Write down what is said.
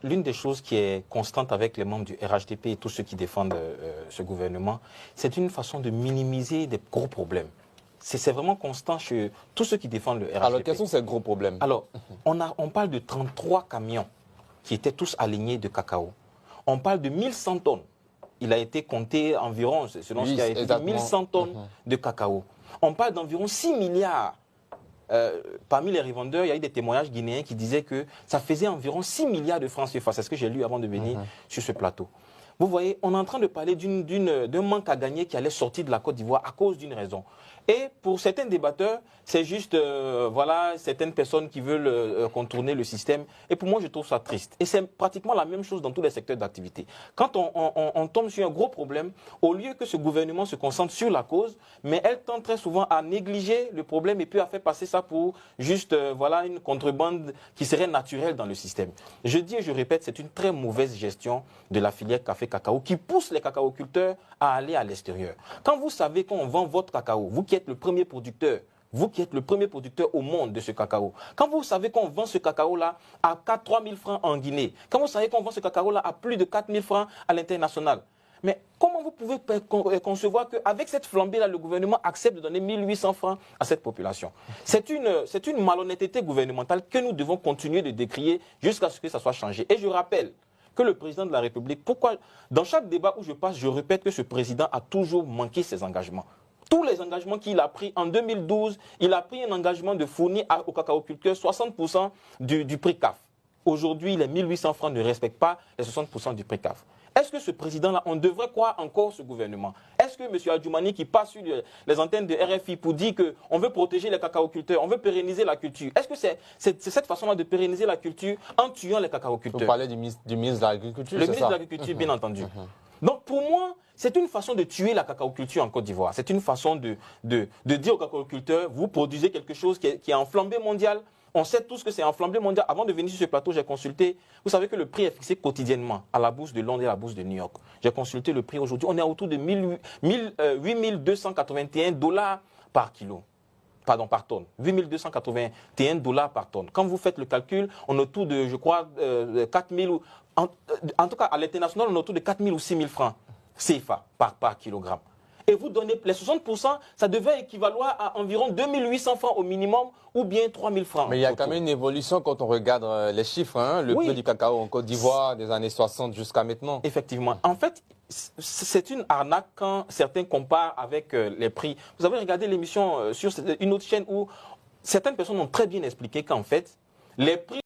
L'une des choses qui est constante avec les membres du RHDP et tous ceux qui défendent ce gouvernement, c'est une façon de minimiser des gros problèmes. C'est vraiment constant chez tous ceux qui défendent le RHDP. Alors, quels sont ces gros problèmes? Alors, on parle de 33 camions qui étaient tous alignés de cacao. On parle de 1100 tonnes. Il a été compté environ, selon ce qui a été dit, 1100 tonnes de cacao. On parle d'environ 6 milliards. Parmi les revendeurs, il y a eu des témoignages guinéens qui disaient que ça faisait environ 6 milliards de francs CFA. C'est ce que j'ai lu avant de venir sur ce plateau. Vous voyez, on est en train de parler d'un manque à gagner qui allait sortir de la Côte d'Ivoire à cause d'une raison. Et pour certains débatteurs, c'est juste, voilà, certaines personnes qui veulent contourner le système. Et pour moi, je trouve ça triste. Et c'est pratiquement la même chose dans tous les secteurs d'activité. Quand on tombe sur un gros problème, au lieu que ce gouvernement se concentre sur la cause, mais elle tend très souvent à négliger le problème et puis à faire passer ça pour juste, voilà, une contrebande qui serait naturelle dans le système. Je dis et je répète, c'est une très mauvaise gestion de la filière café-cacao qui pousse les cacaoculteurs à aller à l'extérieur. Quand vous savez qu'on vend votre cacao, vous qui êtes le premier producteur, vous qui êtes le premier producteur au monde de ce cacao, quand vous savez qu'on vend ce cacao-là à 3 000 francs en Guinée, quand vous savez qu'on vend ce cacao-là à plus de 4 000 francs à l'international, mais comment vous pouvez concevoir qu'avec cette flambée-là, le gouvernement accepte de donner 1 800 francs à cette population? C'est une malhonnêteté gouvernementale que nous devons continuer de décrier jusqu'à ce que ça soit changé. Et je rappelle que le président de la République, pourquoi dans chaque débat où je passe, je répète que ce président a toujours manqué ses engagements. Tous les engagements qu'il a pris en 2012, il a pris un engagement de fournir aux cacaoculteurs 60% du prix CAF. Aujourd'hui, les 1 800 francs ne respectent pas les 60% du prix CAF. Est-ce que ce président-là, on devrait croire encore ce gouvernement? Est-ce que M. Adjoumani qui passe sur les antennes de RFI pour dire qu'on veut protéger les cacaoculteurs, on veut pérenniser la culture, est-ce que c'est cette façon-là de pérenniser la culture en tuant les cacaoculteurs? Vous parlez du ministre de l'Agriculture, Le ministre de l'Agriculture, bien entendu. Donc pour moi, c'est une façon de tuer la cacaoculture en Côte d'Ivoire. C'est une façon de dire aux cacaoculteurs, vous produisez quelque chose qui est en flambée mondiale. On sait tous que c'est en flambée mondiale. Avant de venir sur ce plateau, j'ai consulté. Vous savez que le prix est fixé quotidiennement à la bourse de Londres et à la bourse de New York. J'ai consulté le prix aujourd'hui. On est autour de 8 281 $ par kilo. Pardon, par tonne. 8 281 $ par tonne. Quand vous faites le calcul, on est autour de, je crois, 4 000, en tout cas à l'international, on est autour de 4 000 ou 6 000 francs CFA par kilogramme. Et vous donnez les 60%, ça devait équivaloir à environ 2 800 francs au minimum ou bien 3 000 francs. Mais il y a quand même une évolution quand on regarde les chiffres, hein, le prix du cacao en Côte d'Ivoire des années 60 jusqu'à maintenant. Effectivement. En fait, c'est une arnaque quand certains comparent avec les prix. Vous avez regardé l'émission sur une autre chaîne où certaines personnes ont très bien expliqué qu'en fait, les prix